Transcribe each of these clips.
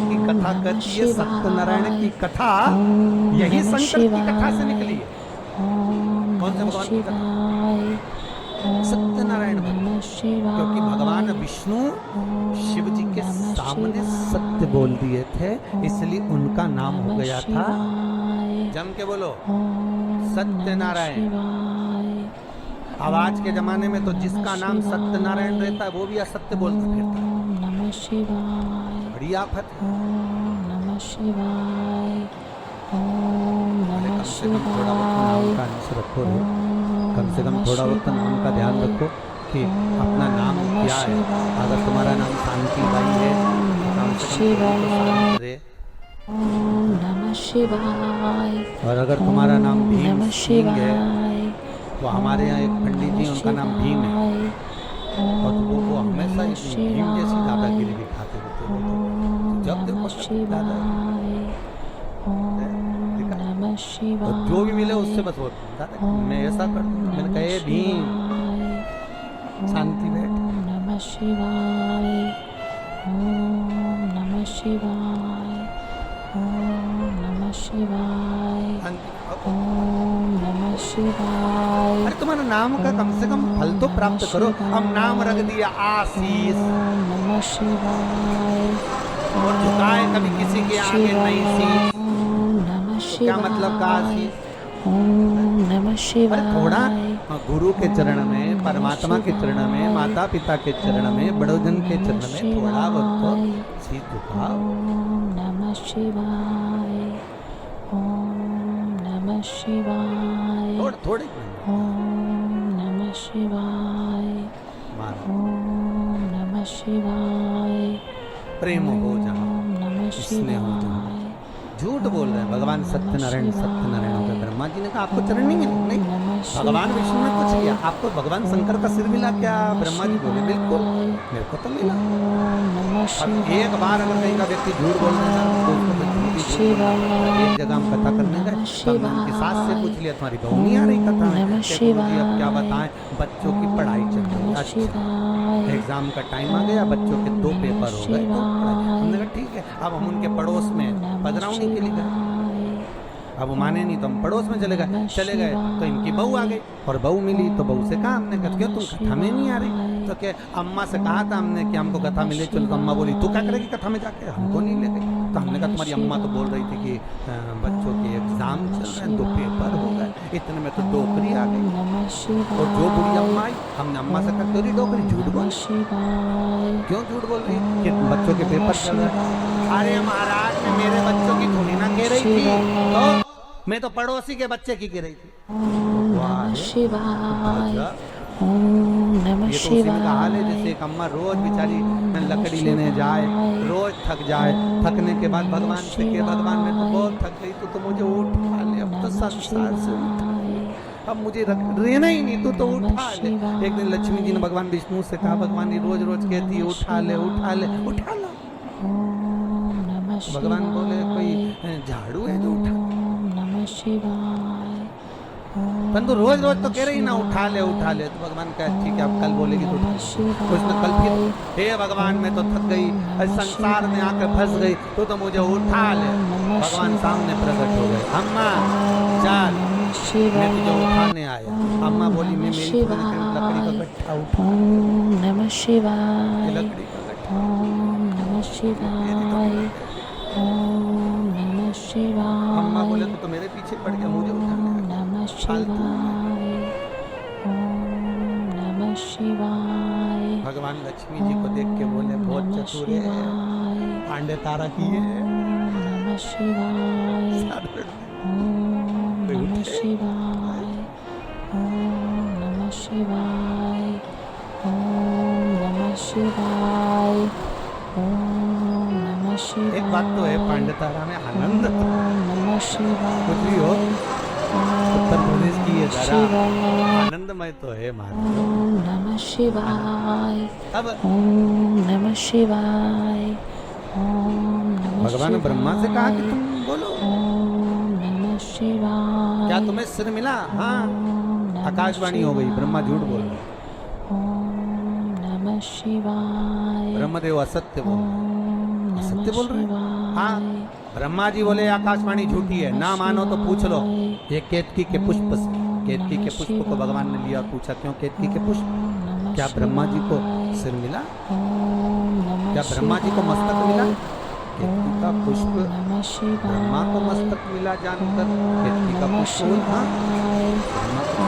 की कथा करती है, सत्यनारायण की कथा यही शंकर की कथा से निकली है। कौन से भगवान की कथा? सत्यनारायण भगवान, क्योंकि भगवान विष्णु शिव जी के सामने सत्य बोल दिए थे, इसलिए उनका नाम हो गया था, जम के बोलो, सत्यनारायण। अब आज के जमाने में तो जिसका नाम सत्यनारायण रहता है वो भी असत्य बोलता फिरता है। बड़ी आफत है। कम से कम थोड़ा बहुत नाम का अंश रखो रे, कम से कम थोड़ा बहुत नाम का ध्यान रखो कि अपना नाम क्या है। अगर तुम्हारा नाम शांति बाई है तो कम से कम शांत रे। और अगर तुम्हारा नाम भीम सिंह है तो हमारे यहाँ एक पंडित जी, उनका नाम भीम है, और वो हमेशा भीम जैसी दादागिरी दिखाते रहते हैं। तो जब देखो दादा, और जो भी मिले उससे बस बोल, दादा मैं ऐसा कर दूंगा। मैंने कहा भीम शांति बैठ। नमः शिवाय, ओम नमः शिवाय, ओम नमः शिवाय, ओम नमः शिवाय। अरे तुम्हारा नाम का कम से कम फल तो प्राप्त करो। अब नाम रख दिया आशीष, ओम नमः शिवाय, और झुकाए कभी किसी के आगे नहीं शीश। ओम नमः शिवाय, क्या मतलब का आशीष? ओम नमः शिवाय। अरे थोड़ा गुरु के चरण में, परमात्मा के चरण में, माता पिता के चरण में, बड़ोजन के चरण में थोड़ा वक्त शीश झुकाओ। ओम नमः शिवाय, ओम नमः शिवाय, थोड़े ओम नमः शिवाय, ओम नमः शिवाय, प्रेम हो जहाँ, ओम नमः स्नेह हो जहाँ। शिवाय। झूठ बोल रहे हैं, भगवान सत्यनारायण सत्यनारायण हो गए। ब्रह्मा जी ने कहा आपको चरण नहीं मिले, नहीं। भगवान विष्णु ने कुछ किया, आपको भगवान शंकर का सिर मिला क्या? ब्रह्मा जी बोले बिल्कुल, मेरे को तो मिला। अब एक बार अगर कहीं का व्यक्ति झूठ बोल रहा है तो उसको एक जगह हम कथा करने गए, तब उनकी सास से पूछ लिया तुम्हारी बहू नहीं आ रही कथा में? अब क्या बताएं, बच्चों की पढ़ाई चल रही है। अच्छा, एग्जाम का टाइम आ गया, बच्चों के 2 पेपर हो गए, तो हमने कहा ठीक है। अब हम उनके पड़ोस में पधरावनी के लिए गए, अब वो माने नहीं तो हम पड़ोस में चले गए तो इनकी बहू आ गई, और बहू मिली तो बहू से कहा हमने, क्यों तुम कथा में नहीं आ रही? तो क्या अम्मा से कहा था हमने कि हमको कथा में ले चलो, तो अम्मा बोली तू क्या करेगी कथा में जाके, हमको नहीं ले गई। तो हमने कहा तुम्हारी अम्मा तो बोल रही थी कि बच्चों के एग्जाम चल रहे हैं, 2 पेपर हो गए, इतने में तो डोकरी आ गई। और जो बुढ़ी अम्मा आई, हमने अम्मा से कहा क्यों डोकरी झूठ बोल, क्यों झूठ बोल रही है कि बच्चों के पेपर चल रहे हैं? अरे महाराज मैं मेरे बच्चों की थोड़ी ना कह रही थी, तो मैं तो पड़ोसी के बच्चे की कह रही थी। ओम नमः शिवाय, ओम नमः ये तो उसी में का हाल है शिवाय। जैसे एक अम्मा रोज बेचारी लकड़ी लेने जाए, रोज थक जाए, थकने के बाद भगवान से कहे भगवान मैं तो बहुत थक गई, तो मुझे उठा ले, अब तो संसार से उठा ले, अब मुझे रहना ही नहीं, तू तो उठा ले। एक दिन लक्ष्मी जी ने भगवान विष्णु से कहा भगवान ये रोज रोज कहती है उठा ले उठा ले, उठा लो। भगवान बोले कोई झाड़ू है जो उठा, परंतु रोज रोज तो कह रही ना उठा ले। तो भगवान कहा ठीक है अब कल बोलेगी तो उठा। उसने कल फिर हे भगवान मैं तो थक गई, संसार में आकर फंस गई, तो मुझे उठा ले। भगवान सामने प्रकट हो गए, अम्मा चल मैं तुझे उठाने आया। अम्मा बोली मैं मेरी लकड़ी का गट्ठा उठा, नमः शिवाय, लकड़ी का गट्ठा, ओम नमः शिवाय, ओम नमः शिवाय। अम्मा बोले तो मेरे पीछे पड़ गया, मुझे उठाने नमः शिवाय, ओम नमः शिवाय। भगवान लक्ष्मी जी को देख के बोले बहुत चतुर है, पांडे तारा की है। नमः शिवाय, ओम नमः शिवाय, ओम नमः शिवाय, ओम नमः शिवाय, ओम नमः शिवाय। एक बात तो है पांडे तारा में आनंद, नमः शिवाय, कुछ भी हो उत्तर प्रदेश की ये जरा आनंदमय तो है महाराज। ओम नमः शिवाय, अब ओम नमः शिवाय, ओम नमः भगवान ब्रह्मा से कहा कि तुम बोलो, ओम नमः शिवाय। क्या तुम्हें सिर मिला? हाँ, आकाशवाणी हो गई, ब्रह्मा झूठ बोल रहे। ओम नमः शिवाय, ब्रह्मदेव असत्य बोल रहे। ओम नमः सत्य बोल रहे हैं। हाँ, ब्रह्मा जी बोले आकाशवाणी झूठी है, ना मानो तो पूछ लो ये केतकी के पुष्प से। केतकी के पुष्प को भगवान ने लिया और पूछा क्यों केतकी के पुष्प? क्या ब्रह्मा जी को सिर मिला? क्या ब्रह्मा जी को मस्तक मिला? केतकी का पुष्प ब्रह्मा को मस्तक मिला जानकर केतकी का पुष्प हाँ, ब्रह्मा को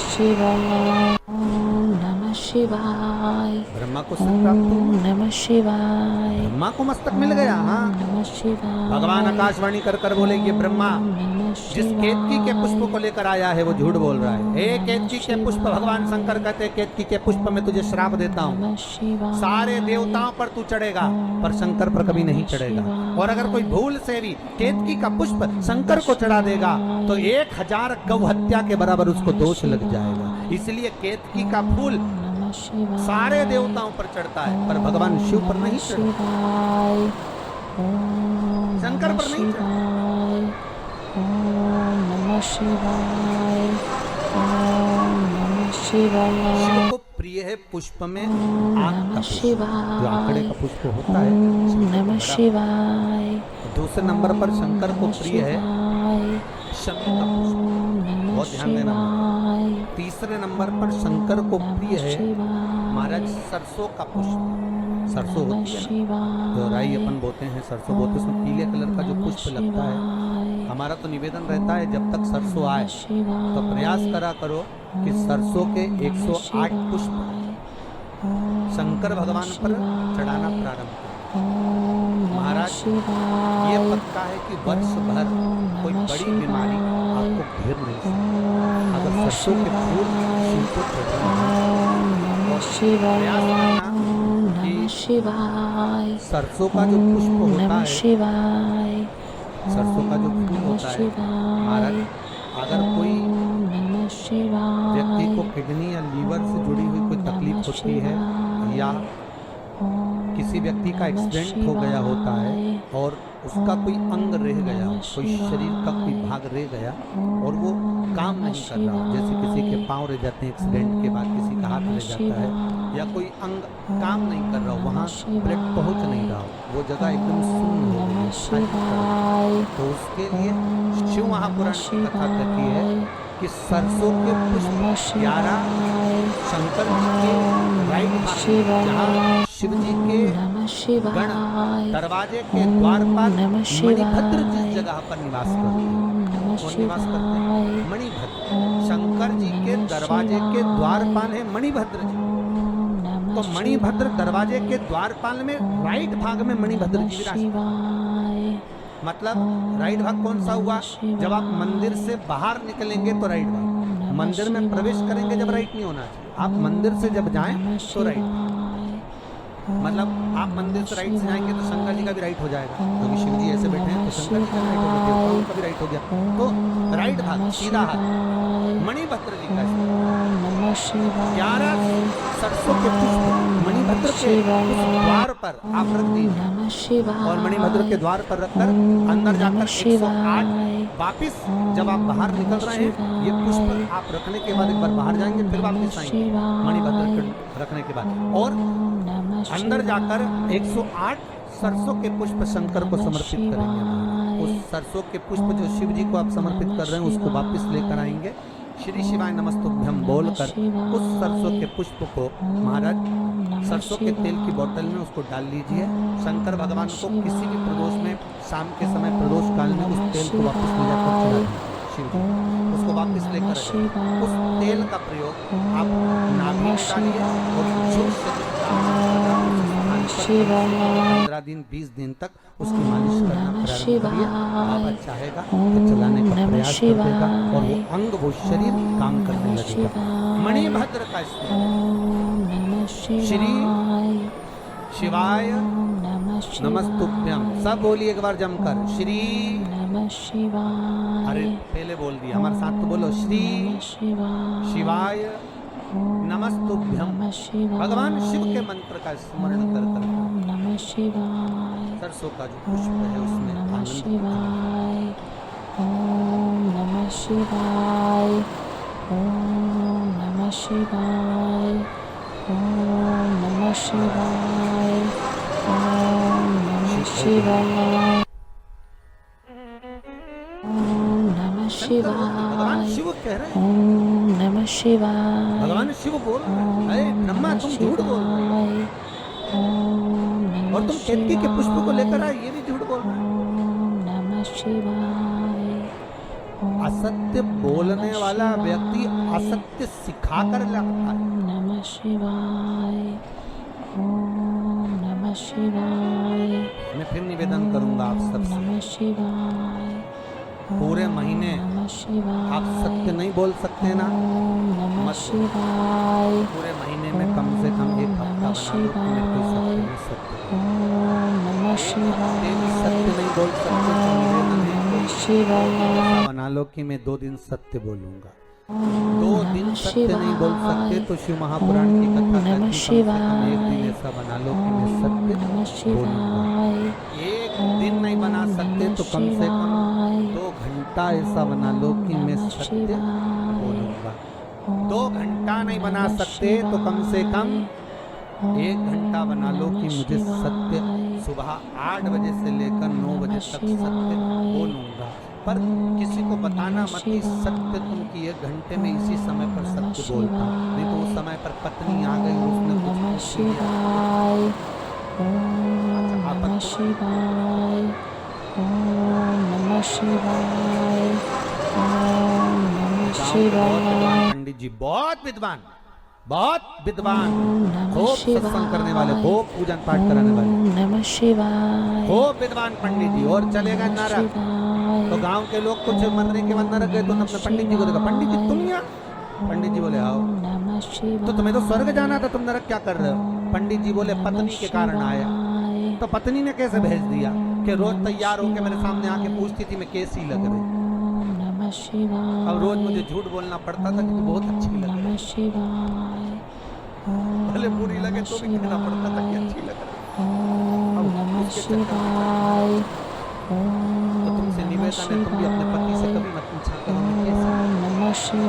शिवाय ओम नमः शिवाय ब्रह्मा को सिर प्राप्त हुआ, ओम नमः शिवाय ब्रह्मा को मस्तक मिल गया। हाँ, नमः शिवाय भगवान आकाशवाणी कर कर बोले ये ब्रह्मा नमः जिस केतकी के पुष्प को लेकर आया है वो झूठ बोल रहा है। हे केतकी के पुष्प, भगवान शंकर कहते हैं केतकी के पुष्प में तुझे श्राप देता हूँ, नमः शिवाय सारे देवताओं पर तू चढ़ेगा पर शंकर पर कभी नहीं चढ़ेगा। और अगर कोई भूल से भी केतकी का पुष्प शंकर को चढ़ा देगा तो 1000 गौ हत्या के बराबर उसको दोष लग जाएगा। इसलिए केतकी का फूल नमः शिवाय सारे देवताओं पर चढ़ता है पर भगवान शिव पर नहीं चढ़ता, शिवाय ओम शंकर पर नहीं चढ़ता। शिवाय ओम नमः शिवाय ओम नमः शिवाय शिव को प्रिय है पुष्प में आक का नमः पुष्प, शिवाय जो आकड़े का पुष्प होता है। ओम नमः शिवाय दूसरे नंबर पर शंकर को प्रिय है शमी का पुष्प, बहुत ध्यान देना। तीसरे नंबर पर शंकर को प्रिय है महाराज सरसों का पुष्प। सरसों होती है ना, जो राई अपन बोते हैं, सरसों बोते हैं, उसमें पीले कलर का जो पुष्प लगता है। हमारा तो निवेदन रहता है जब तक सरसों आए तो प्रयास करा करो कि सरसों के 108 पुष्प शंकर भगवान पर चढ़ाना प्रारंभ करो। महाराज ये पक्का है कि वर्ष भर कोई बड़ी बीमारी आपको घेर नहीं सकती अगर सरसों के फूल शिव को चढ़ाना। कि सरसों का जो पुष्प होता है, सरसों का जो फूल होता है महाराज, अगर कोई व्यक्ति को किडनी या लीवर से जुड़ी हुई कोई तकलीफ होती है या किसी व्यक्ति का एक्सीडेंट हो गया होता है और उसका कोई अंग रह गया, कोई शरीर का कोई भाग रह गया और वो काम नहीं कर रहा, जैसे किसी के पांव रह जाते हैं एक्सीडेंट के बाद, किसी का हाथ रह जाता है या कोई अंग काम नहीं कर रहा, वहाँ ब्लड पहुँच नहीं रहा, वो जगह एकदम शून्य हो गई है, तो उसके लिए शिव महापुराण की कथा कहती है कि सरसों के पुष्प 11 शंकर जी के राइट भाग, जहाँ शिव जी के गण दरवाजे के द्वारपाल मणिभद्र जिस जगह पर निवास करते हैं, वो निवास करते हैं मणिभद्र। शंकर जी के दरवाजे के द्वारपाल है मणिभद्र जी, तो मणिभद्र दरवाजे के द्वारपाल में राइट भाग में मणिभद्र जी विराजमान। मतलब राइट भाग कौन सा हुआ? जब आप मंदिर से बाहर निकलेंगे तो राइट भाग, मंदिर में प्रवेश करेंगे जब राइट नहीं होना चाहिए, आप मंदिर से जब जाएं तो राइट, मतलब आप मंदिर से राइट से जाएंगे तो शंकर जी का भी राइट हो जाएगा, क्योंकि शिव जी ऐसे बैठे हैं तो शंकर जी का राइट हो गया, देवताओं का भी राइट हो गया, तो राइट भाग सीधा हाथ मणिभद्र जी का। 11 सरसों के पुष्प मणिभद्र के द्वार पर आप रख दीजिए और मणिभद्र के द्वार पर रखकर अंदर जाकर 108 वापिस जब आप बाहर निकल रहे हैं, ये पुष्प आप रखने के बाद एक बार बाहर जाएंगे फिर वापिस आएंगे मणिभद्र के रखने के बाद, और अंदर जाकर 108 सरसों के पुष्प शंकर को समर्पित करेंगे। उस सरसों के पुष्प जो शिव जी को आप समर्पित कर रहे हैं उसको वापस लेकर आएंगे, श्री शिवाय नमस्तुभ्यं बोलकर उस सरसों के पुष्प को महाराज सरसों के तेल की बोतल में उसको डाल लीजिए। शंकर भगवान को किसी भी प्रदोष में शाम के समय प्रदोष काल में उस तेल को वापस ले जाकर चढ़ा दीजिए शिव जी, उसको वापस लेकर उस तेल का प्रयोग आप नाभि में डालिए और जो शरीर का 15 दिन 20 दिन तक उसकी मालिश करना प्रारंभ करिए। बाबा चाहेगा तो चलाने का प्रयास करेगा और वो अंग वो शरीर काम करने लगेगा। मणिभद्र का श्री शिवाय नमस्तुभ्यं, सब बोलिए एक बार जमकर श्री। अरे पहले बोल दिया, हमारे साथ तो बोलो श्री शिवाय नमस्तुभ्यं। भगवान शिव के मंत्र का स्मरण कर कर सरसों का जो पुष्प है उसमें आनंद। ओम नमः शिवाय, ओम नमः शिवाय, ओम नमः शिवाय, ओम शिवाय ओम नमः भगवान शिवाय शिव कह रहे हैं, ओम नमः शिवाय भगवान शिव बोल रहे हैं, अरे ब्रह्मा तुम झूठ बोल रहे हो, ओम और नमः तुम केतकी के पुष्प को लेकर शिवाय आए, ये भी झूठ बोल रहे हैं। ओम नमः शिवाय ओम असत्य बोलने नमः वाला व्यक्ति शिवाय, असत्य सिखाकर लाता है। ओम नमः शिवाय ओम नमः शिवाय मैं फिर निवेदन करूंगा आप ओम सबसे, नमः शिवाय पूरे ओम महीने नमः शिवाय आप सत्य नहीं बोल सकते ना, ओम नमः मत। शिवाय पूरे महीने में कम से कम एक हफ्ता बना लो कि मेरे को सत्य नहीं सत्य ओम नमः हफ्ते भी शिवाय सत्य नहीं बोल सकते तो निवेदन है, नमः कोई शिवाय ऐसा बना लो कि मैं 2 दिन सत्य बोलूंगा। 2 ओम दिन नमः सत्य नहीं बोल सकते शिवाय तो शिव महापुराण की कथा ओम नमः कहती, कम से कम एक दिन शिवाय ऐसा बना लो कि मैं ओम सत्य नमः बोलूंगा। शिवाय एक दिन नहीं बना सकते तो कम से कम 2 घंटा ऐसा बना लो कि मैं सत्य बोलूंगा। 2 घंटा नहीं बना सकते तो कम से कम 1 घंटा बना लो कि मुझे सत्य सुबह 8 बजे से लेकर 9 बजे तक सत्य बोलूंगा। पर किसी को बताना मत कि सत्य तुम कि 1 घंटे में इसी समय पर सत्य बोलता, नहीं तो उस समय पर पत्नी आ गई, उसने कुछ नमः पूछ लिया। शिवाय ओम आप नमः शिवाय ओम नमः शिवाय ओम नमः गाँव के बहुत विद्वान शिवाय पंडित जी, बहुत विद्वान, बहुत विद्वान, ओम नमः खूब सत्संग करने वाले, शिवाय खूब पूजन पाठ कराने वाले, ओम नमः शिवाय खूब विद्वान पंडित जी। और चलेगा नमः नरक शिवाय तो गांव के लोग कुछ मरने के बाद नरक गए तो अपने पंडित जी को देखा, पंडित जी तुम यहाँ? पंडित जी बोले आओ। ओम नमः शिवाय तो तुम्हें तो स्वर्ग जाना था, तुम नरक क्या कर रहे हो? पंडित जी बोले पत्नी के कारण आया। तो पत्नी ने कैसे भेज दिया कि रोज तैयार होकर मेरे सामने आके पूछती थी मैं कैसी लग रही। ओम नमः शिवाय अब रोज मुझे झूठ बोलना पड़ता था कि तू बहुत अच्छी लग रही। नमः शिवाय भले बुरी लगे तो भी कहना पड़ता था कि अच्छी लग रही। ओम नमः उसके चक्कर में शिवाय तो ओम तुमसे नमः निवेदन है, तुम भी अपने पति से शिवाय कभी मत पूछा करो मैं कैसी लग ओम नमः रही।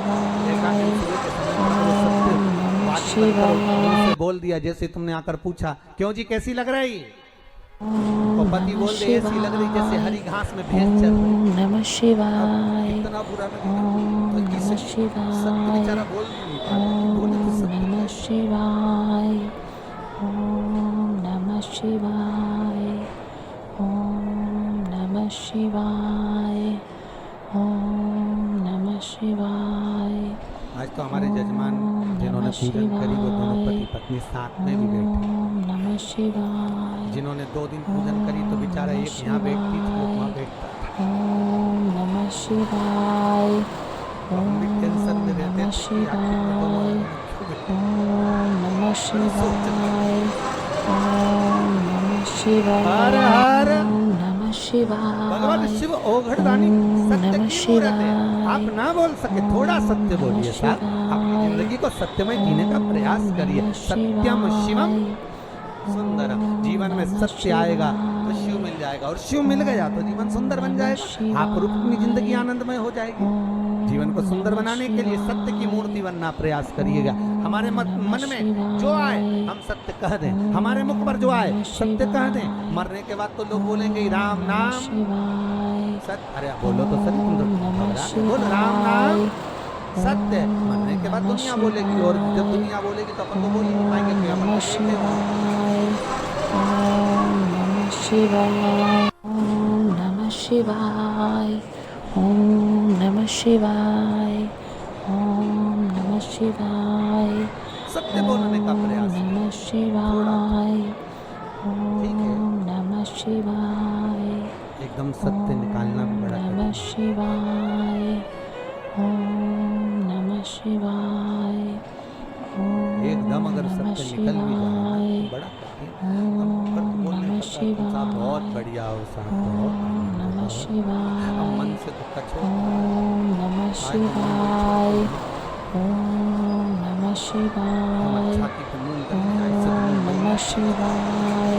देखा शिवाय कि सुबह के समय पर वो सत्य ओम नमः बात ही मत करो, मुंह शिवाय से बोल दिया। जैसे तुमने आकर पूछा क्यों जी कैसी लग रही, ओम और पति नमः बोल दे ऐसी लग रही जैसे शिवाय हरी घास में भैंस चल रही। ओम नमः अब शिवाय कितना बुरा लगेगा। ओम तो किसी नमः सत्य शिवाय बेचारा बोल भी नहीं पाता कि बोले तो ओम सत्य नमः क्या? शिवाय ओम नमः शिवाय ओम नमः शिवाय ओम नमः शिवाय आज तो हमारे जजमान जिन्होंने पूजन करी वो दोनों पति पत्नी साथ में भी बैठे। ओम नमः शिवाय जिन्होंने 2 दिन पूजन करी तो बेचारा एक यहाँ बैठती थी, एक वहाँ बैठता था। ओम नमः शिवाय तो हम भी टेंशन में रहते नमः थे कि आखिर में दोनों शिवाय क्यों बैठे। ओम नमः शिवाय ओम नमः शिवाय हर हर ओम नमः शिवाय भगवान शिव ओघड़दानी सत्य नमः की मूर्त है। शिवाय। आप ना बोल सके थोड़ा सत्य बोलिए साहब, अपनी जिंदगी को सत्यमय जीने का प्रयास करिए। सत्यम शिवम सुंदरम, जीवन में सत्य आएगा तो शिव मिल जाएगा, और शिव मिल गया तो जीवन सुंदर बन जाएगा। आप रूप अपनी जिंदगी आनंदमय हो जाएगी। जीवन को सुंदर बनाने के लिए सत्य की मूर्ति बनना प्रयास करिएगा। हमारे मन में जो आए हम सत्य कह दें, हमारे मुख पर जो आए सत्य कह दें। मरने के बाद तो लोग बोलेंगे राम नाम सत्य। अरे बोलो तो सही, तुम तो घबरा रहे। बोलो राम नाम सत्य। मरने के बाद दुनिया बोलेगी, और जब दुनिया बोलेगी तो अपन तो बोल ही नहीं पाएंगे कि अपन तो लेटे हैं। ओम नमः शिवाय ओम नमः शिवाय ओम नमः शिवाय ओम नमः शिवाय सत्य बोलने का प्रयास ओम नमः शिवाय ठीक है। ओम नमः शिवाय एकदम सत्य निकालना भी बड़ा नमः कठिन है। शिवाय ओम नमः शिवाय ओम एकदम अगर नमः सत्य निकल भी जाए शिवाय तो बड़ा कठिन है। हम पर तो बोलने नमः पड़ता है, तुम साहब बहुत शिवाय बढ़िया हो साहब, ओम बहुत नमः बढ़िया हो। शिवाय अब मन से तो कछो ओम नमः शिवाय ओम नमः हम शिवाय छाती पे मूंग करके ऐसे ओम तो नमः शिवाय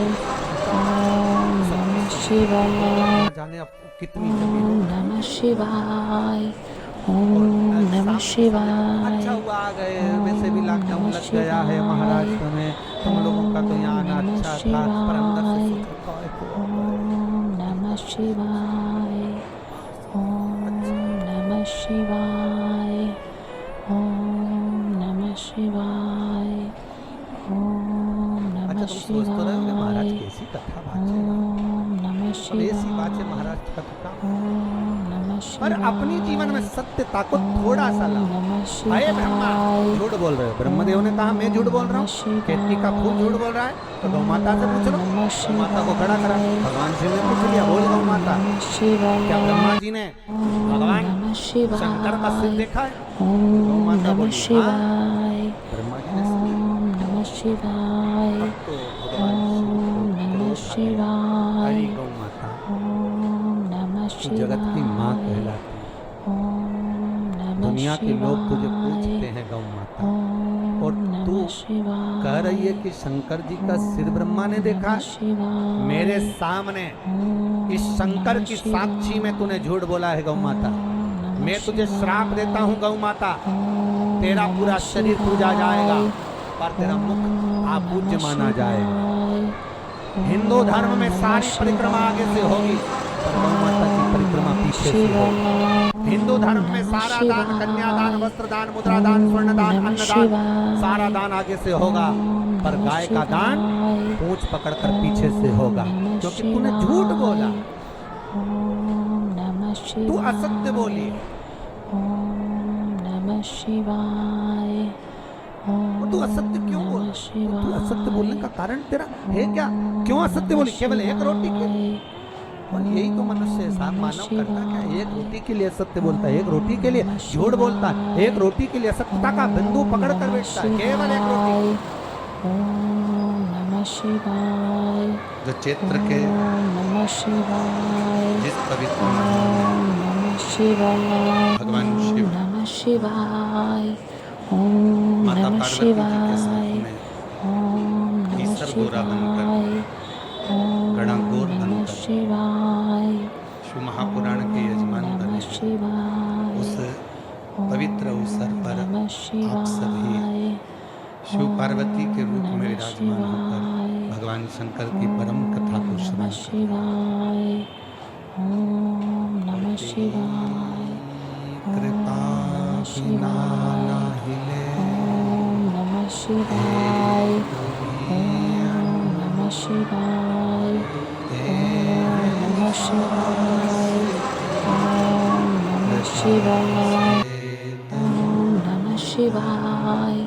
ओम नमः शिवाय ना जाने अब कितनी जमी ओम हो। नमः शिवाय ओम नमः शिवाय अच्छा हुआ आ गए, वैसे भी लॉकडाउन लग गया है महाराष्ट्र में, तुम लोगों का तो यहाँ आना अच्छा था, पर अंदर से सोचा, "काय को आ गए?" शिवाय ॐ नमः शिवाय ॐ नमः शिवाय ॐ अच्छा नमः तुम सोचते रहे होगे महाराज शिवाय कैसी कथा बात ॐ नमः और ऐसी बात है शिवाय महाराज का कथा ॐ नमः पर शिवाय अपनी जीवन में सत्यता को थोड़ा सा लाओ। नमः अरे ब्रह्मा शिवाय झूठ बोल रहे हो। ब्रह्मदेव ने कहा मैं झूठ बोल रहा हूँ। केतकी का फूल झूठ बोल रहा है तो गौ माता से पूछ लो। गौ माता को खड़ा करा। भगवान शिव ने पूछ लिया बोल गौ माता नमः शिवाय क्या ब्रह्मा जी ने भगवान नमः शिवाय शंकर का सिर देखा है? गौ ॐ माता नमः बोली हाँ। शिवाय ब्रह्मा जी ने सुनी। ॐ नमः शिवाय अब तो भगवान शिव ॐ को नमः क्रोध आ गया। शिवाय अरे गौ माता ॐ नमः तू जगत की माँ शिवाय कहलाती है। ॐ नमः दुनिया के लोग तुझे पूछते शिवाय हैं गौ माता ॐ और तू नमः शिवाय कह रही है कि शंकर जी का सिर ब्रह्मा ने देखा नमः है। शिवाय मेरे सामने ॐ इस शंकर नमः की साक्षी में तूने झूठ बोला है गौ माता। नमः मैं तुझे श्राप देता हूँ गौ माता। ॐ तेरा नमः पूरा शरीर पूजा जाएगा शिवाय पर तेरा मुख ॐ आपूज्य नमः माना जाएगा। शिवाय हिंदू धर्म में ॐ सारी नमः परिक्रमा आगे से होगी पर गौ माता की परिक्रमा पीछे से होगी। शिवाय हिंदू धर्म में नमः सारा दान, कन्यादान, शिवाय वस्त्रदान, मुद्रादान, स्वर्णदान, नमः अन्नदान शिवाय सारा दान आगे से होगा ॐ पर नमः गाय का दान शिवाय पूंछ पकड़कर पीछे से होगा नमः क्योंकि तूने झूठ बोला। ॐ नमः शिवाय तू असत्य बोली। ॐ नमः शिवाय और तू असत्य क्यों बोल नमः रही है? तू असत्य शिवाय बोलने का कारण तेरा है क्या? क्यों असत्य बोली? केवल एक रोटी के लिए? और यही तो मनुष्य है साहब, मानव करता क्या? एक रोटी के लिए असत्य बोलता है, एक रोटी के लिए झूठ बोलता है, एक रोटी के लिए असत्यता का बिंदु पकड़ कर बैठता है। केवल एक रोटी। ॐ नमः शिवाय जो चैत्र के ॐ नमः शिवाय जिस पवित्र ॐ नमः शिवाय भगवान शिव ॐ नमः शिवाय ॐ माता नमः पार्वती जी के साथ शिवाय में ॐ नमः ईश्वर गोरा बनकर, शिवाय ॐ गणागोर नमः बनकर, शिवाय शिव महापुराण के यजमान नमः बने। शिवाय उस पवित्र अवसर पर नमः आप सभी शिवाय शिव पार्वती के रूप में विराजमान होकर भगवान शंकर की परम कथा को नमः श्रवण शिवाय ॐ नमः शिवाय कृपा बिना नाहिले ॐ नमः शिवाय ॐ नमः शिवाय ॐ नमः शिवाय ॐ नमः शिवाय ॐ नमः शिवाय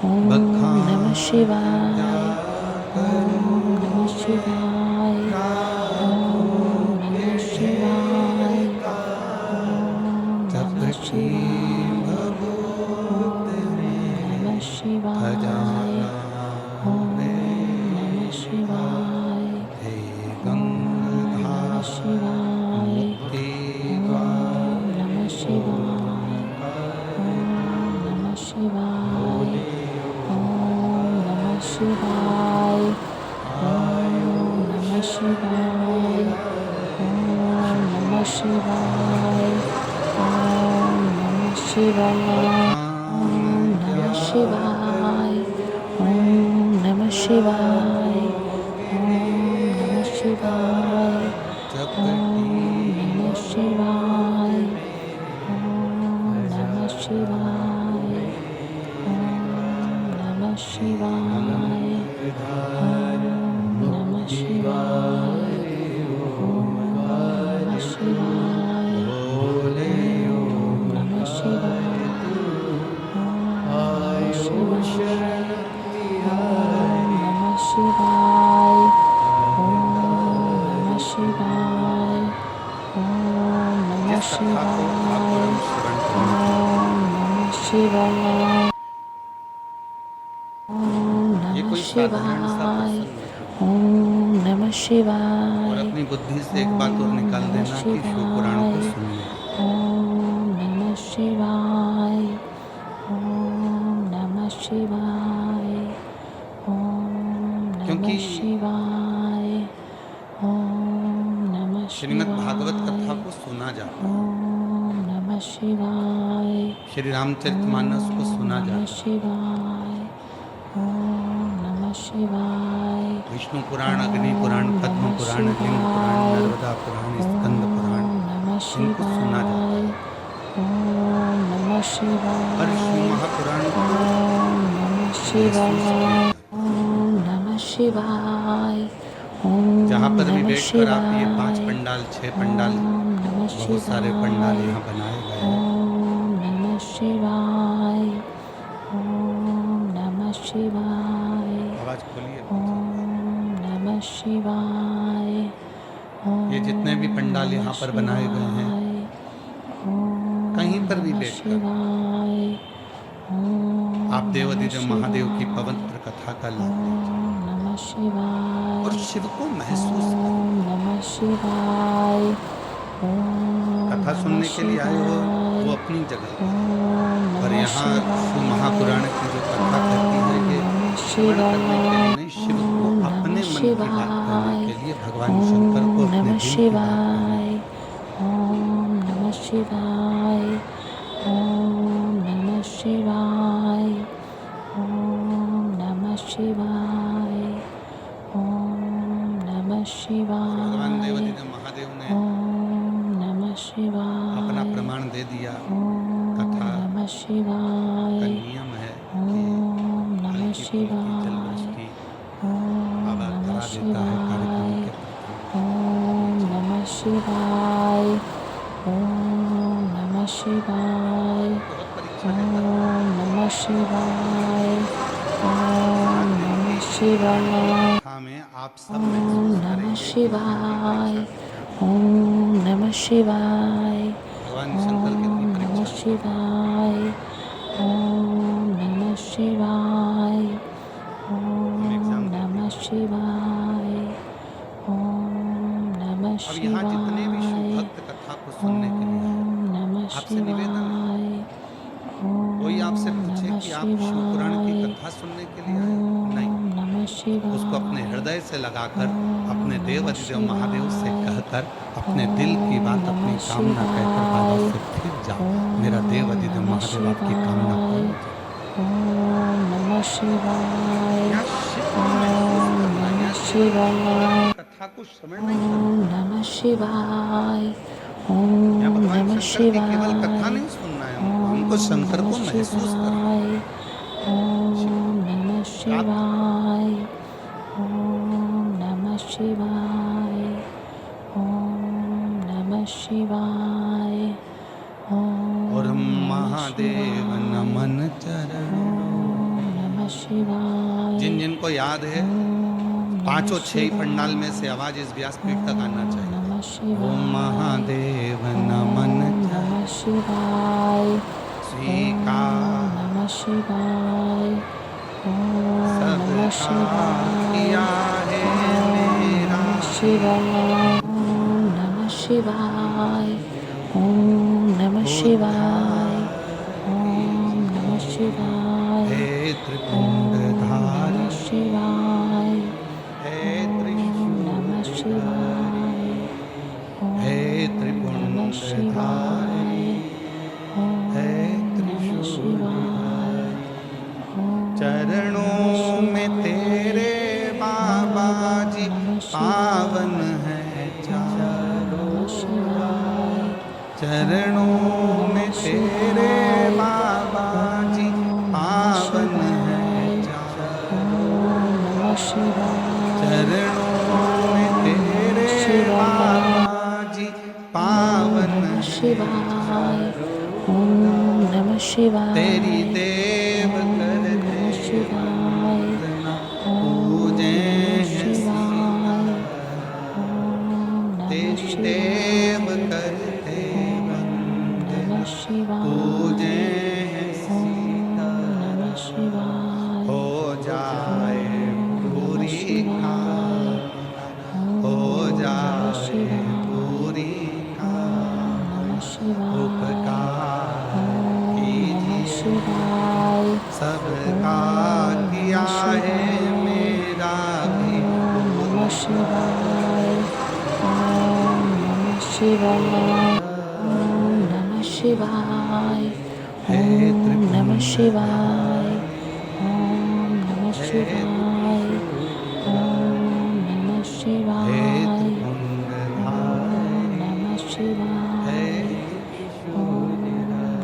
ॐ नमः शिवाय ॐ नमः शिवाय ॐ नमः शिवाय ॐ नमः शिवाय नमः शिवाय ॐ नमः शिवाय नमः शिवाय नमः शिवाय नमः शिवाय नमः शिवाय नमः शिवाय नमः शिवाय नमः शिवाय नमः शिवाय नमः शिवाय नमः शिवाय नमः शिवाय नमः शिवाय नमः शिवाय नमः शिवाय नमः शिवाय नमः शिवाय नमः शिवाय नमः शिवाय नमः जिस कथा को आप शिवाय परम श्रवण करें। नमः शिवाय ये कोई साधारण सा शिवाय प्रसंग ॐ नमः और शिवाय अपनी बुद्धि से एक बात और निकाल देना कि शिव पुराण को सुनिए। ॐ नमः शिवाय ॐ नमः शिवाय ॐ नमः क्योंकि शिवाय ॐ नमः श्रीमद् भागवत कथा शिवाय को सुना जाता है, ॐ नमः शिवाय श्री रामचरितमानस को सुना नमः जाता है, शिवाय ॐ नमः शिवाय विष्णु पुराण, अग्नि पुराण, पद्म पुराण, लिंग पुराण, नर्मदा पुराण, स्कंद पुराण, इनको सुना जाता है। ओम नमः शिवाय। और शिव महापुराण को ओम नमः शिवाय। ओम नमः शिवाय। ओम जहाँ पर भी नमः बैठकर आप ये 5 शिवाय। पंडाल, 6 पंडाल, ओम नमः बहुत सारे पंडाल शिवाय। यहाँ बनाए गए हैं। ओम नमः शिवाय। ओम नमः शिवाय। आवाज खोलिए। ओम नमः शिवाय। ये जितने भी पंडाल यहाँ पर बनाए गए हैं, कहीं पर भी बैठकर आप देवाधिदेव महादेव की पवित्र कथा का लाभ लीजिए नमः शिवाय। और शिव को महसूस करें। ओम नमः शिवाय। कथा सुनने के लिए आए हो वो अपनी जगह, और यहाँ शिव महापुराण की जो कथा करती है, ये श्रवण करने के लिए नहीं, शिव को अपने मन की बात करने के लिए, भगवान शंकर को अपने दिल की बात करने। ओम नमः शिवाय। ओम नमः शिवाय। ओम नमः शिवाय। ओम नमः शिवाय। भगवान देवाधिदेव महादेव ने ओम नमः शिवाय। अपना प्रमाण दे दिया। ओम कथा नमः शिवाय। का नियम है कि ओम नमः हल्की फुल्की जल शिवाय। वृष्टि ओम बाबा नमः करा देता है कार्यक्रम शिवाय। के प्रति। ओम नमः शिवाय। ओम नमः शिवाय। बहुत परीक्षा लेता है। ओम नमः शिवाय। ओम नमः शिवाय। कथा में आप सब ओम महसूस नमः करेंगे कि शिवाय। परीक्षा ओम नमः शिवाय। भगवान शंकर कितनी ओम नमः परीक्षा शिवाय। ओम नमः शिवाय। ओम नमः शिवाय। ओम नमः अब यहाँ जितने भी शिव शिवाय। भक्त कथा को सुनने के लिए आए, ओम नमः आपसे निवेदन है, शिवाय। कोई आपसे ओम पूछे नमः कि आप शिव पुराण की शिवाय। कथा सुनने के लिए आए, नहीं, ओम नमः शिवाय। उसको अपने हृदय से लगाकर, अपने ओम देव नमः अधिदेव महादेव से शिवाय। कहकर, अपने दिल की बात, अपनी नमः कामना कहकर बाबा शिवाय। से फिर जाओ, मेरा देव अधिदेव नमः महादेव आपकी कामना शिवाय। पूर्ण। ओम नमः शिवाय। यहाँ शिव को महसूस ओम करना, नमः यहाँ शिवाय। कथा को श्रवण नहीं करना। ओम नमः शिवाय। यहाँ ओम भगवान नमः शंकर की केवल कथा शिवाय। नहीं सुनना है, हमको ओम शंकर को नमः महसूस करना है। शिवाय। ओम नमः शिवाय। ओम नमः शिवाय। ओम नमः शिवाय। और महादेव नमन चरण। ओम नमः शिवाय। जिन जिनको याद है, पांचों 6 पंडाल में से आवाज इस व्यासपीठ तक आना चाहिए। नमः शिवाय। ओम महादेव नमन नमः शिवाय। स्वीकार नमः शिवाय। ओम नमः सबका शिवाय। किया है मेरा। नमः शिवाय। ओम नमः शिवाय। ओम नमः शिवाय। ओम नमः शिवाय। हे ओम त्रिपुंडधारी, नमः शिवाय। हे ओम नमः शिवाय। हे ओम नमः शिवाय। ओम हे नमः शिवाय। ओम चरणों में तेरे बाबा जी पावन है नमः शिवाय। चरणों में तेरे बाबा जी पावन है ओम नमः शिवाय। चरणों में तेरे बाबा जी पावन नमः शिवाय। ओम नमः शिवाय। तेरी देव करते नमः शिवाय। पूजे हैं शिवाय। ओम नमः तेरी शिवाय। देव करते नमः शिवाय। पूजे हैं ओम नमः शिवाय। हो जाए पूरी शिवाय। हो नमः जाए शिवाय। पूरी नमः शिवाय। उपकार नमः कीजिए, शिवाय। सबका किया है मेरा भी नमः शिवाय। ओम नमः शिवाय। ओम नमः शिवाय। ओम नमः शिवाय। ओम नमः शिवाय। ओम है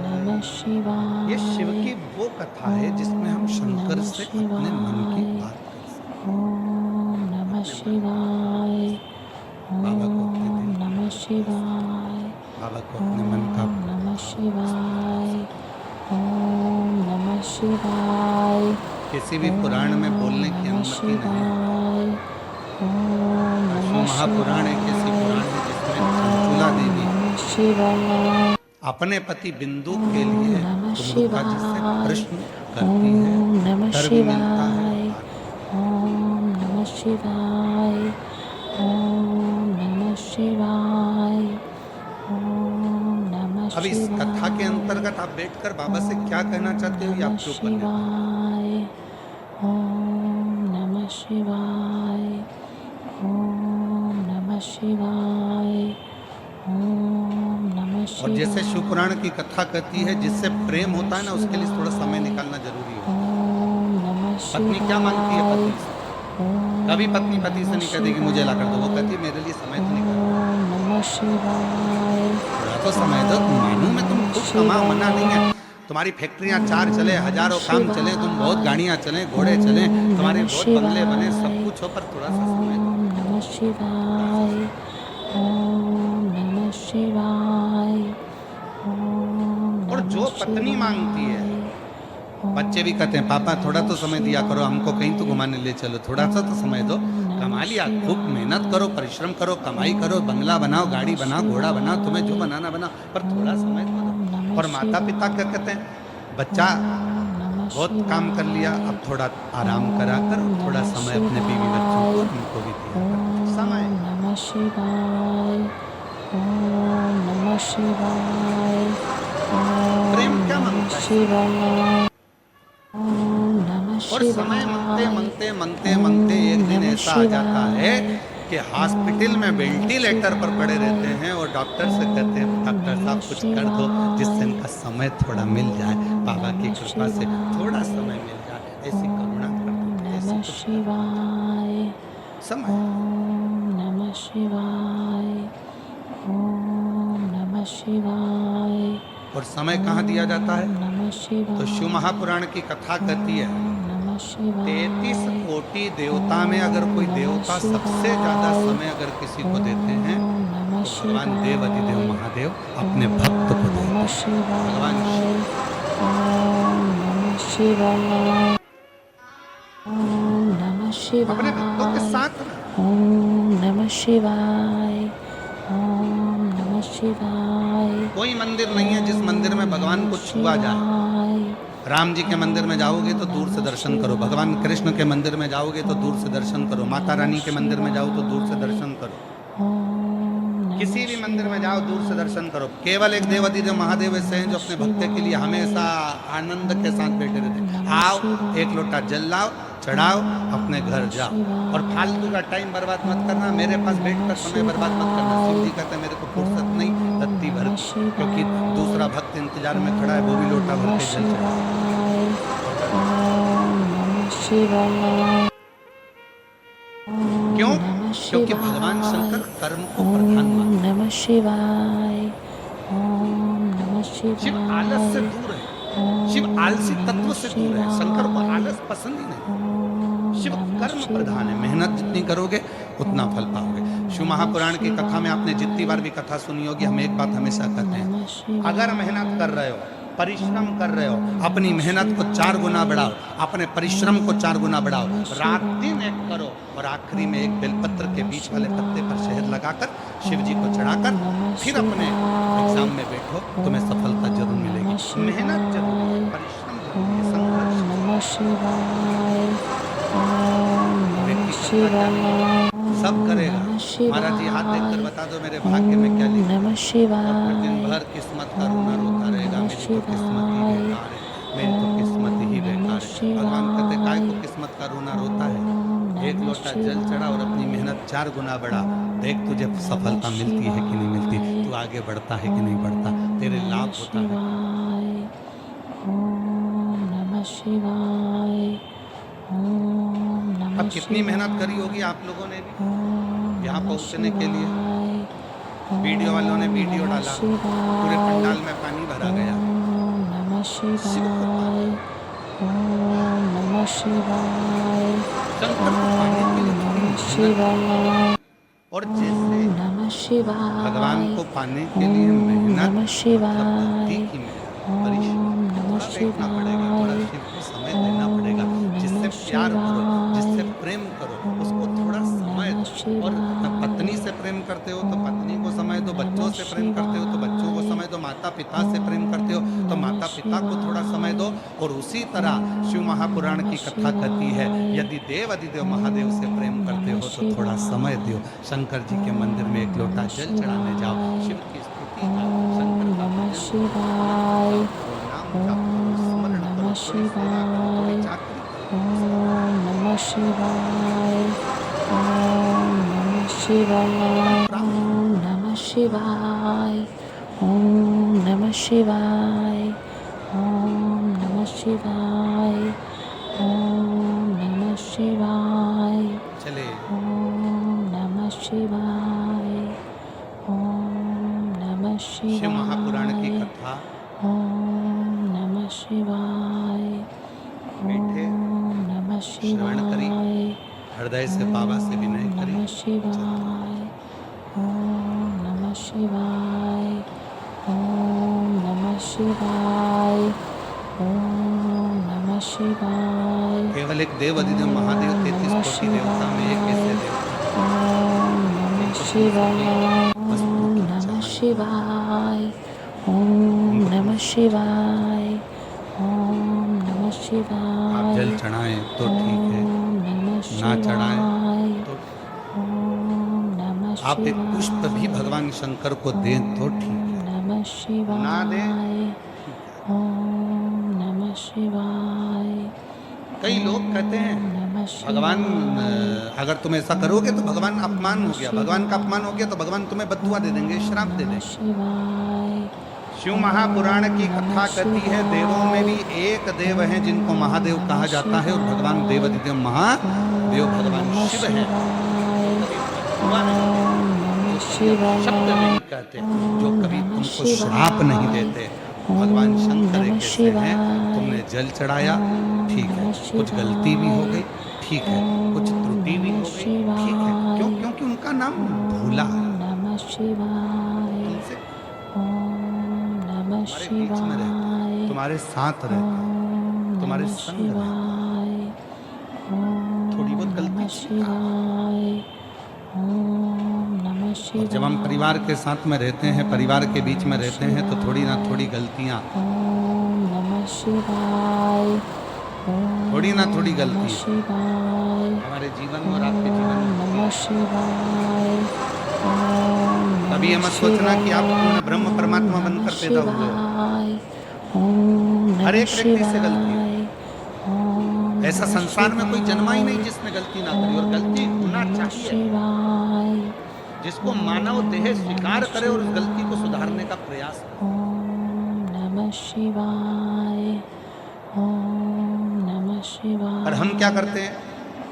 नमः शिवाय। ये शिव की वो कथा है जिसमें हम शंकर से अपने मन की बात कर सकते ओम नमः शिवाय। हैं। बाबा को अपने ओम दिल, नमः शिवाय। बाबा को अपने मन का ओम नमः शिवाय। ओम नमः शिवाय। किसी भी पुराण में बोलने की नमः अनुमति नहीं है। शिवाय। ओम शिव नमः महापुराण एक ऐसी पुराण है जिसमें चंचुला ओम देवी नमः शिवाय। अपने पति बिंदु के लिए नमः कुमरुका जी से शिवाय। प्रश्न करती है, ओम नमः उत्तर भी मिलता है। शिवाय। ओम नमः शिवाय। ओम नमः शिवाय। ओम नमः अब इस कथा के शिवाय। अंतर्गत आप बैठकर बाबा से क्या कहना चाहते हो ये नमः आपके ऊपर निर्भर है। शिवाय। ओम नमः शिवाय। ओम नमः शिवाय। ओम नमः शिवाय। और जैसे शिव पुराण की कथा कहती है, जिससे प्रेम होता है ना, उसके लिए थोड़ा समय निकालना जरूरी है। ओम नमः पत्नी क्या मांगती है शिवाय। पति से? कभी पत्नी पति से नहीं कहती कि मुझे ला कर दो, वो कहती है मेरे लिए समय तो निकाल। ओम नमः शिवाय। थोड़ा तो समय दो, मानू मैं तुम खूब कमाओ, मना नहीं है। तुम्हारी फैक्ट्रियां चार चले, हजारों काम चले, तुम बहुत गाड़ियां चले, घोड़े चले, तुम्हारे बहुत बंगले बने, सब कुछ हो, पर थोड़ा सा समय दो। ओम नमः शिवाय। ओम नमः शिवाय। ओम और नमः जो पत्नी मांगती है, शिवाय। बच्चे भी कहते हैं पापा थोड़ा तो समय दिया करो, हमको कहीं तो घुमाने ले चलो, थोड़ा सा तो समय दो। कमा लिया, खूब मेहनत करो, परिश्रम करो, कमाई करो, बंगला बनाओ, गाड़ी बनाओ, घोड़ा बनाओ, तुम्हें जो बनाना बनाओ, पर थोड़ा समय तो दो। और माता पिता क्या कहते हैं, बच्चा बहुत काम कर लिया, अब थोड़ा आराम करा करो, थोड़ा समय अपने बीवी बच्चों को, उनको भी दिया करो समय। ओम नमः शिवाय। ओम नमः शिवाय। प्रेम ओम क्या नमः मांगता है? शिवाय। ओम नमः और समय मांगते शिवाय। मांगते मांगते मांगते एक दिन ऐसा आ जाता है कि हॉस्पिटल में वेंटिलेटर पर पड़े रहते हैं और डॉक्टर से कहते हैं डॉक्टर साहब कुछ कर दो जिससे इनका समय थोड़ा मिल जाए, बाबा की कृपा से थोड़ा समय मिल जाए, ऐसी करुणा कर दो, ऐसी नमः कुछ कर दो। शिवाय। समय ओम नमः शिवाय। ओम नमः शिवाय। और समय कहाँ दिया जाता है? नमः शिवाय। तो शिव महापुराण की कथा कहती है नमः शिवाय। 33 कोटि देवता में अगर कोई देवता सबसे ज्यादा समय अगर किसी को देते हैं नमः तो भगवान शिवाय। देव अधिदेव महादेव अपने भक्त को देते नमः हैं। शिवाय। भगवान शिव ओम नमः शिवाय। ओम नमः अपने भक्तों के शिवाय। साथ ना। ओम नमः शिवाय। ओम नमः शिवाय। कोई मंदिर नहीं है जिस मंदिर में भगवान को छुआ जाए। राम जी के मंदिर में जाओगे तो दूर से दर्शन करो, भगवान कृष्ण के मंदिर में जाओगे तो दूर से दर्शन करो, माता रानी के मंदिर में जाओ तो दूर से दर्शन करो, किसी भी मंदिर में जाओ दूर से दर्शन करो। केवल एक देव अधिदेव महादेव ऐसे हैं जो अपने भक्त के लिए हमेशा आनंद के साथ बैठे रहते हैं। आओ, एक लोटा जल लाओ, चढ़ाओ, अपने घर जाओ, और फालतू का टाइम बर्बाद मत करना, मेरे पास बैठकर समय बर्बाद मत करना। शिव जी कहते हैं मेरे को फुर्सत नहीं रत्ती भर की, क्योंकि दूसरा भक्त इंतजार में खड़ा है, वो भी लोटा भर के जल चढ़ा। क्यों? क्योंकि भगवान शंकर कर्म को प्रधान मानते हैं। नमः शिवाय। ओम नमः शिव आलस से दूर है, शिव आलसी तत्व से दूर है, शंकर को आलस पसंद ही नहीं। शिव कर्म प्रधान है, मेहनत जितनी करोगे उतना फल पाओगे। शिव महापुराण की कथा में आपने जितनी बार भी कथा सुनी होगी, हम एक बात हमेशा कहते हैं, अगर मेहनत कर रहे हो, परिश्रम कर रहे हो, अपनी मेहनत को 4 गुना बढ़ाओ, अपने परिश्रम को 4 गुना बढ़ाओ, रात दिन एक करो, और आखिरी में एक बेलपत्र के बीच वाले पत्ते पर शहद लगाकर शिव जी को चढ़ाकर फिर अपने एग्जाम में बैठो, तुम्हें सफलता जरूर मिलेगी। मेहनत जरूर है, परिश्रम जरूर है, संघर्ष सब करेगा। महाराज जी हाथ देखकर बता दो मेरे भाग्य में क्या लिखा है। नमः शिवाय। और फिर दिन भर किस्मत का रोना रोता रहेगा, मेरी तो किस्मत ही बेकार है, मेरी तो किस्मत ही बेकार है। भगवान कहते काय को किस्मत का रोना रोता है, एक लोटा जल चढ़ा और अपनी मेहनत 4 गुना बढ़ा, देख तुझे सफलता मिलती है कि नहीं मिलती, तू आगे बढ़ता है कि नहीं बढ़ता, तेरे लाभ होता है। ओम नमः शिवाय। ओम नमः अब कितनी मेहनत करी होगी आप लोगों ने भी यहाँ पहुँचने के लिए। वीडियो वालों ने वीडियो डाला, पूरे पंडाल में पानी भरा गया। ओम नमः शिव को शिवाय। ओम नमः शिवाय। शंकर को पाने के लिए थोड़ी नमः मेहनत है। शिवाय। और जैसे ओम नमः शिवाय। भगवान को पाने के लिए ओम मेहनत नमः मतलब शिवाय। भक्ति की मेहनत, ओम परिश्रम, नमः थोड़ा बैठना पड़ेगा, थोड़ा शिवाय। शिव को समय देना पड़ेगा। ओम जिससे नमः प्यार करो, जिससे शिवाय। प्रेम करो, उसको ओम थोड़ा समय नमः दो। और पत्नी शिवाय। से प्रेम करते हो तो पत्नी को ओम समय दो, बच्चों नमः से प्रेम करते हो तो बच्चों को शिवाय। समय दो, माता पिता से प्रेम करते हो ओम तो नमः माता पिता को थोड़ा समय दो। शिवाय। और उसी तरह शिव ओम महापुराण नमः की कथा कहती है, शिवाय। यदि देव अधिदेव महादेव से प्रेम ओम करते नमः हो तो थोड़ा समय शिवाय। दो। शंकर जी के मंदिर में एक ओम लोटा नमः जल चढ़ाने जाओ, शिवाय। शिव की स्तुति गाओ, ओम शंकर का नमः भजन करो, मंत्र शिवाय। जाप करो, नाम जाप करो, ओम स्मरण नमः करो, थोड़ी सेवा करो, थोड़ी शिवाय। चाकरी करो, थोड़ी सेवा ओम करो। नमः शिवाय। ओम नमः शिवाय। प्राप्त ओम नमः शिवाय। ओम नमः शिवाय। ओम नमः शिवाय। ओम नमः शिवाय। चले ओम नमः शिवाय। ओम नमः शिव महापुराण की शिवाय। कथा ओम नमः शिवाय। मीठे ओम नमः श्रवण करी, शिवाय। हृदय से बाबा से विनय ओम करी, नमः चलते शिवाय। ओम नमः शिवाय। ओम नमः शिवाय। ओम नमः शिवाय। केवल एक देव अधिदेव महादेव, 33 नमः कोटि देवता में एक ऐसे देवता ओम नमः जिनको तुम सभी शिवाय। वस्तु ओम की नमः चाहना, शिवाय। ओम उनको तुम नमः सभी शिवाय। ओम नमः आप शिवाय। जल चढ़ाएं तो ठीक है, ओम नमः ना चढ़ाएं शिवाय। तो ठीक ओम नमः है। आप एक पुष्प भी शिवाय। भगवान शंकर को दें तो ठीक ओम है, नमः ना दें शिवाय। ठीक है। ओम नमः शिवाय। कई लोग कहते हैं ओम नमः भगवान शिवाय। अगर तुम ऐसा करोगे तो भगवान ओम अपमान नमः हो गया, भगवान का अपमान हो गया तो शिवाय। भगवान तुम्हें बदुआ दे देंगे, श्राप ओम दे नमः देंगे। शिवाय। शिव महापुराण ओम की नमः कथा कहती है, देवों में भी शिवाय। एक देव हैं जिनको ओम महादेव नमः कहा जाता है, और भगवान शिवाय। देवाधिदेव महादेव ओम भगवान नमः शिव हैं, जो शिवाय। कभी बदुआ नहीं ओम देते, नमः जो कभी अपशब्द शिवाय। नहीं कहते, जो ओम कभी नमः तुमको श्राप नहीं शिवाय। देते। भगवान ओम शंकर नमः एक ऐसे हैं, शिवाय। तुमने जल चढ़ाया ओम ठीक है, नमः कुछ गलती भी हो शिवाय। गई ठीक है, कुछ ओम त्रुटि भी नमः हो गई ठीक है, क्यों? शिवाय। क्योंकि उनका नाम भोला ओम है, नमः शिवाय। तुमसे ओम नमः तुम्हारे बीच में रहते हैं, शिवाय। तुम्हारे साथ रहते हैं, ओम तुम्हारे नमः संग रहते शिवाय। हैं। थोड़ी ओम बहुत गलती नमः स्वीकार करो। शिवाय। ओम नमः और जब हम परिवार के शिवाय। साथ में रहते हैं, परिवार के ओम बीच में नमः रहते हैं, तो थोड़ी ना थोड़ी शिवाय। गलतियाँ, ओम नमः शिवाय। थोड़ी ना ओम थोड़ी नमः गलती शिवाय। हमारे जीवन में और आपके जीवन ओम में होती नमः रहती शिवाय। ओम है। कभी ये नमः मत सोचना कि आप शिवाय। पूर्ण ब्रह्म परमात्मा ओम नमः बनकर पैदा हुए हो। शिवाय। ओम हर नमः एक व्यक्ति से गलती शिवाय। होती ओम है। ऐसा नमः संसार में कोई जन्मा ही शिवाय। नहीं जिसने गलती ना करी, और गलती ओम होना नमः चाहिए। शिवाय। जिसको मानव देह ओम नमः स्वीकार करे और उस गलती को शिवाय। सुधारने का प्रयास करे। ओम नमः शिवाय। ओम नमः शिवाय। पर हम क्या करते हैं,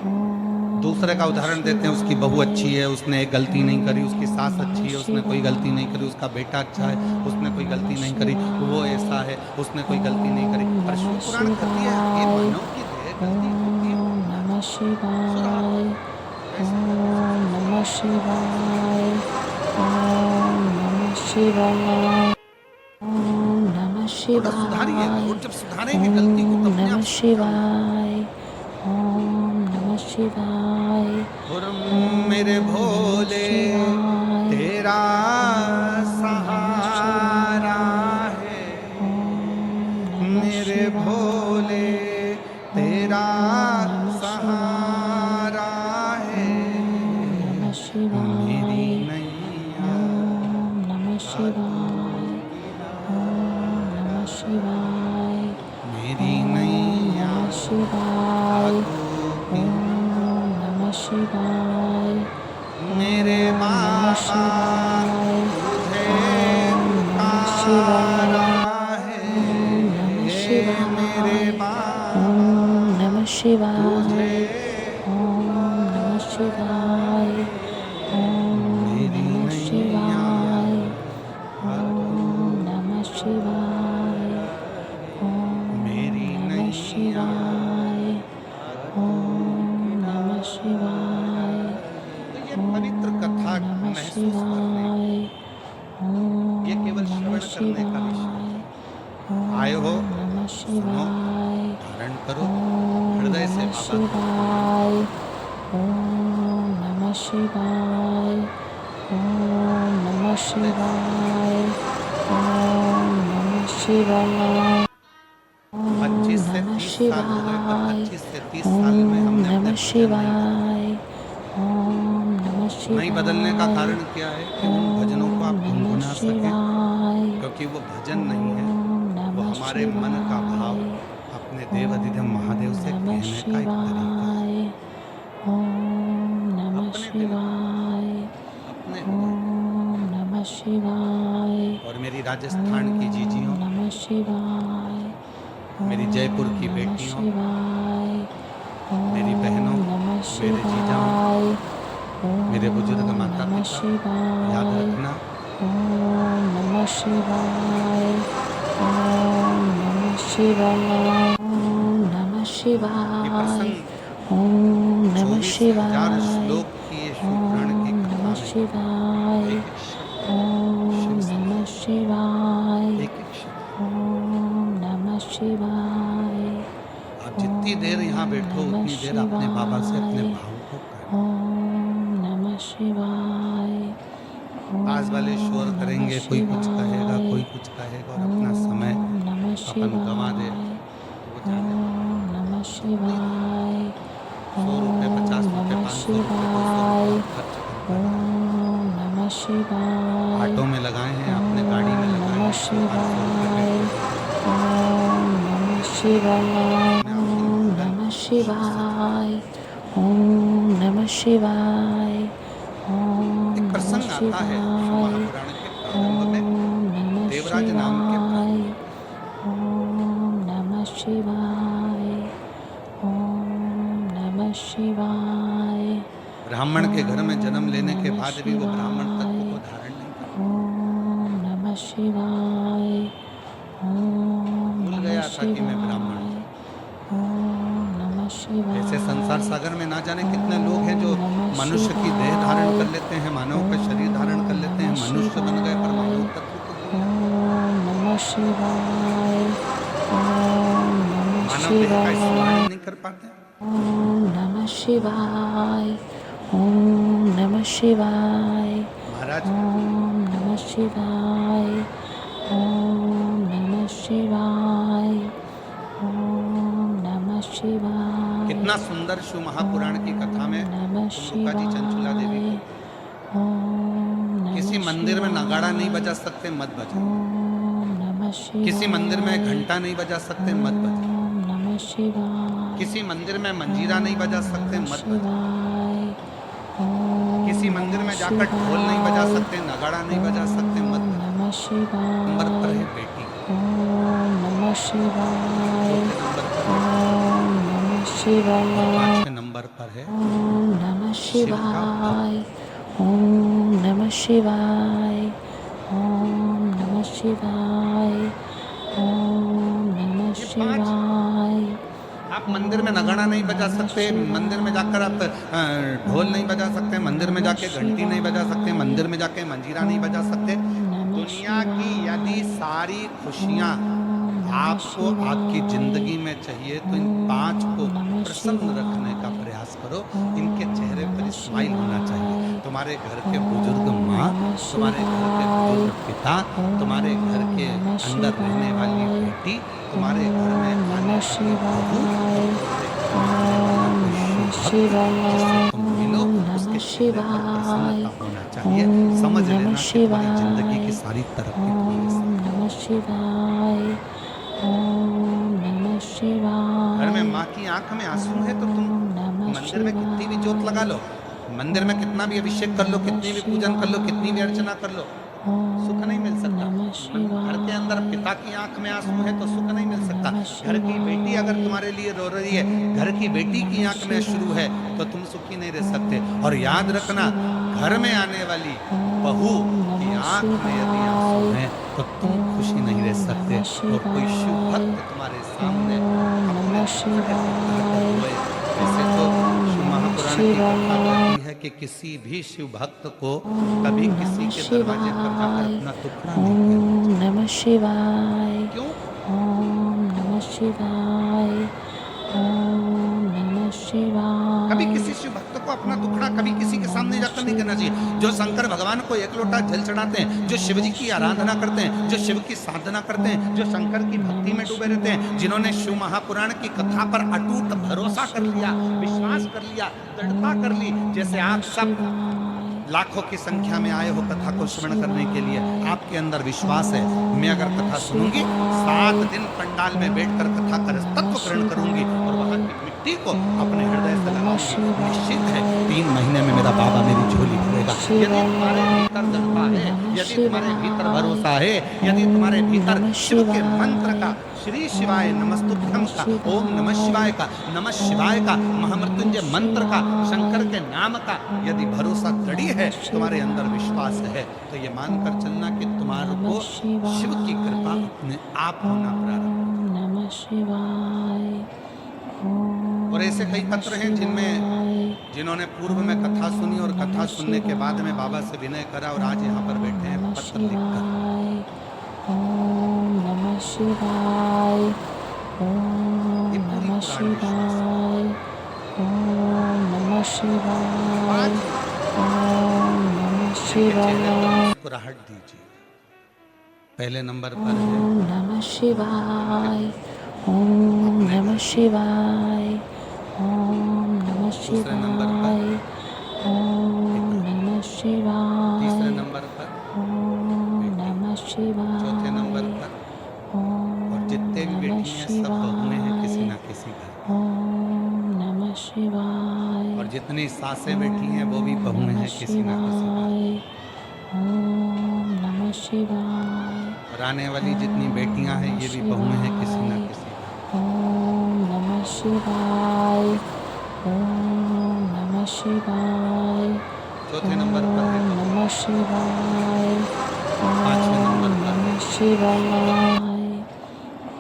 ओम दूसरे का नमः उदाहरण देते हैं, उसकी बहू शिवाय। अच्छी है, उसने एक गलती नहीं करी, उसकी ओम सास नमः अच्छी है, उसने कोई गलती नहीं करी, शिवाय। उसका बेटा अच्छा है, उसने ओम कोई नमः गलती नहीं करी, वो ऐसा शिवाय। है, उसने कोई गलती नहीं करी। ओम पर शिव नमः पुराण कहती है, ये शिवाय। मानव की देह गलती होती है, ओम नमः सुधारो। शिवाय। कैसे ओम कैसे नमः शिवाय। ओम नमः शिवाय। ओम नमः थोड़ा सुधारिएगा, शिवाय। और जब सुधारेंगे गलती को ओम तो अपने आप नमः सुधर जाऊंगा। शिवाय। ओम नमः शिवाय। और ओम मेरे नमः भोले शिवाय। तेरा ओम नमः सहारा शिवाय। है, ओम नमः मेरे भोले शिवाय। तेरा ओम नमः शिवाय। सहारा है, ओम नमः मेरी शिवाय। नैया ओम नमः का तू शिवाय। ओम नमः शिवाय। मेरी ओम नैया नमः का शिवाय। तू ओम नमः शिवाय। मेरे ओम नमः बाबा शिवाय। तुझे ओम नमः पुकारा शिवाय। है, ओम नमः मेरे शिवाय। बाबा ओम नमः तुझे शिवाय। ओम नमः पुकारा शिवाय। है, ओम मेरी नमः नैया शिवाय। उस पर नहीं। ओम ये केवल नमः श्रवण करने का विषय है। शिवाय। आए हो, ओम नमः सुनो, शिवाय। धारण करो, ओम हृदय से नमः बाबा को शिवाय। ओम नमः शिवाय। ओम नमः शिवाय। ओम नमः शिवाय। ओम 25 से नमः 30 साल हो गए, पर शिवाय। 25 से 30 साल में ओम हमने अपने नमः भजन नहीं बदले। शिवाय। ओम नमः नहीं बदलने का शिवाय। कारण क्या है कि उन भजनों को ओम आप नमः गुनगुना सकें, शिवाय। क्योंकि वो भजन नहीं है, ओम वो नमः हमारे मन का भाव शिवाय। अपने देव अधिदेव महादेव ओम से नमः कहने का एक तरीका है। शिवाय। ओम नमः अपने दिल को, शिवाय। अपने हृदय ओम नमः शिवाय। को। और मेरी राजस्थान की जीजियों, ओम नमः शिवाय। मेरी जयपुर की ओम नमः बेटियों, शिवाय। मेरी बहनों, ओम नमः मेरे जीजाओं, शिवाय। मेरे बुजुर्ग ओम माता नमः पिता, याद शिवाय। रखना, ओम नमः शिवाय। ओम नमः शिवाय। ओम नमः ये शिवाय। प्रसंग ओम नमः 24,000 शिवाय। श्लोक की ये शिव पुराण की ओम कथा नमः में शिवाय। एक एक शब्द ओम शिव से नमः जुड़ा, शिवाय। एक एक शब्द। ओम नमः शिवाय। आप जितनी देर यहाँ ओम बैठो नमः उतनी देर अपने बाबा से अपने शिवाय। भाव को कहना। ओम नमः शिवाय। पास वाले ओम शोर नमः करेंगे, कोई कुछ कहेगा, शिवाय। कोई कुछ कहेगा, और अपना समय ओम नमः अपन गंवा दे, शिवाय। तो वो जाने ओम नमः कितनी देर शिवाय। 100 रुपये, 50 ओम रुपये, नमः 500 रुपये, 200 रुपये शिवाय। आप खर्च कर कर ओम नमः शिवाय। ऑटो में लगाए हैं, अपने गाड़ी में ओम लगाए नमः हैं, 100-500 रुपये शिवाय। पेट्रोल डीजल में लगाए हैं। ओम नमः शिवाय। उसमें आपकी ओम मंगल नमः शिव से जुड़ी। शिवाय। ओम नमः शिवाय। ओम एक नमः प्रसंग आता है शिव शिवाय। महापुराण के प्रारंभ में, ओम नमः देवराज नाम के शिवाय। ब्राह्मण, ओम नमः शिवाय। ओम नमः शिवाय। ब्राह्मण के घर में जन्म ओम लेने के नमः बाद भी वो ब्राह्मण तत्व को धारण नहीं कर पाया। ओम नमः शिवाय। ओम भूल नमः गया था कि मैं ब्राह्मण शिवाय। हूँ। ओम नमः शिवाय। ऐसे संसार सागर में ना जाने कितने लोग हैं जो ओम नमः मनुष्य की देह धारण शिवाय। कर लेते हैं, मानव का शरीर धारण कर लेते हैं, ओम मनुष्य बन गए, पर नमः मानव शिवाय। तत्व को भूल गए। ओम नमः शिवाय। ओम नमः मानव देह का स्मरण शिवाय। ही नहीं कर पाते। ओम नमः शिवाय। ओम नमः शिवाय। महाराज ओम नमः शिवाय। ओम नमः शिवाय। ओम नमः शिवाय। कितना सुंदर शिव महापुराण की कथा में नमः कुमरुका जी चंचुला देवी शिवाय। को ओम नमः किसी मंदिर में नगाड़ा नहीं शिवाय। बजा सकते, मत बजाओ। ओम नमः शिवाय। किसी मंदिर में घंटा नहीं बजा सकते, मत बजाओ। ओम नमः शिवाय। किसी मंदिर में मंजीरा नहीं बजा सकते, नमः मत बजाओ। शिवाय। ओम किसी मंदिर नमः में जाकर ढोल नहीं बजा शिवाय। सकते, नगाड़ा नहीं बजा सकते, मत ओम बजाओ। नमः नंबर पर शिवाय। है बेटी, ओम नमः शिवाय। चौथे नंबर पर है पिता, ओम नमः और शिवाय। 5वें नंबर पर है ओम नमः शिव का शिवाय। भक्त। ओम नमः शिवाय। ओम नमः शिवाय। ओम नमः ये 5 शिवाय। आप मंदिर में नगाड़ा नहीं बजा सकते, मंदिर में जाकर आप ढोल नहीं बजा सकते, मंदिर में जाके घंटी नहीं बजा सकते, मंदिर में जाके मंजीरा नहीं बजा सकते। दुनिया की यदि सारी खुशियां आपको आपकी जिंदगी में चाहिए, तो इन 5 को प्रसन्न रखने का प्रयास करो। इनके चेहरे पर स्माइल होना चाहिए। तुम्हारे घर के बुजुर्ग माँ, तुम्हारे घर के बुजुर्ग पिता, तुम्हारे घर के अंदर रहने वाली बेटी, तुम्हारे घर में आने वाली बहू, जिससे तुम मिलो उसके चेहरे पर प्रसन्नता होना चाहिए। समझ लेना कि तुम्हारी जिंदगी की सारी तरक्की तुम्हारे साथ। ओम नमः शिवाय। ओम नमः शिवाय। घर में माँ की आंख में आंसू है तो तुम ओम नमः मंदिर में कितनी भी शिवाय। जोत लगा लो, मंदिर में कितना भी अभिषेक कर लो, कितनी भी पूजन कर लो, कितनी भी अर्चना कर लो, सुख नहीं मिल सकता। घर के अंदर पिता की आंख में आंसू है तो सुख नहीं मिल सकता। घर की बेटी अगर तुम्हारे लिए रो रही है, घर की बेटी की आंख में अश्रु है, तो तुम सुखी नहीं रह सकते। और याद रखना, घर में आने वाली बहू की आंख में यदि आंसू है तो तुम खुशी नहीं रह सकते। और कोई शिव भक्त तुम्हारे सामने अपने वैसे तो शिव पुराण की कथा कहती है कि किसी भी शिव भक्त को कभी किसी के दरवाजे पर जाकर अपना टुकड़ा नहीं ओम नमः शिवाय क्यों? ओम नमः शिवाय ओम नमः शिवाय कभी किसी शिव भक्त को अपना टुकड़ा कभी किसी के सामने जाकर नहीं करना चाहिए। जो शंकर भगवान को एक लोटा जल चढ़ाते हैं, जो शिव जी की आराधना करते हैं, जो शिव की साधना करते हैं, जो शंकर की भक्ति में डूबे रहते हैं, जिन्होंने शिव महापुराण की कथा पर अटूट भरोसा कर लिया, विश्वास कर लिया, दृढ़ता कर ली, जैसे आप सब लाखों की संख्या में आए हो कथा को श्रवण करने के लिए, आपके अंदर विश्वास है मैं अगर कथा सुनूंगी 7 दिन पंडाल में बैठकर कथा का तत्व ग्रहण करूंगी और वहां की मिट्टी को अपने हृदय से लगाऊंगी, निश्चित है 3 महीने में मेरा बाबा मेरी झोली भरेगा। यदि तुम्हारे भीतर दृढ़ता है, यदि तुम्हारे भीतर भरोसा है, यदि तुम्हारे भीतर शिव के मंत्र का, श्री शिवाय नमस्तुभ्यम का, ओम नमः शिवाय का, नमः शिवाय का, महामृत्युंजय मंत्र का, शंकर के नाम का यदि भरोसा दृढ़ है, तुम्हारे अंदर विश्वास है, तो ये मानकर चलना कि तुम्हारे को शिव की कृपा अपने आप होना प्रारंभ। नमः शिवाय और ऐसे कई पत्र हैं जिन्होंने पूर्व में कथा सुनी और कथा सुनने के बाद में बाबा से विनय करा और आज यहाँ पर बैठे हैं पत्र लिखकर। ओम नमः शिवाय ओम नमः शिवाय ओम नमः शिवाय ओम नमः शिवाय। मुस्कुराहट दीजिए। पहले नंबर पर है ओम नमः शिवाय ओम नमः शिवाय ओम नमः दूसरे नंबर पर, शिवाय ओम नमः शिवाय तीसरे नंबर पर, ओम नमः शिवाय चौथे नंबर पर, और जितने भी बेटी हैं सब बहुएं हैं किसी ना किसी घर। ओम नमः शिवाय और जितनी सासें बैठी हैं वो भी बहुएं हैं किसी ना किसी घर। ओम नमः शिवाय और आने वाली जितनी बेटियां हैं ये भी बहुएं हैं किसी ना किसी घर। ओम नमः शिवाय ओम नमः शिवाय चौथे नंबर पर है ओम बहू। नमः शिवाय पांचवें ओम नंबर पर नमः है शिवाय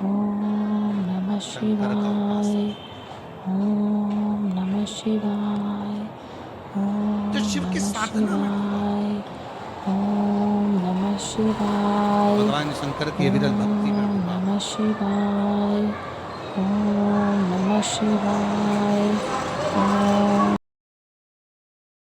ओम नमः शंकर का शिवाय उपासक। ओम नमः शिवाय ओम जो शिव की नमः साधना में शिवाय ओम नमः शिवाय भगवान शंकर की विरल भक्ति में ओम डूबा। नमः शिवाय ओम नमः शिवाय ओम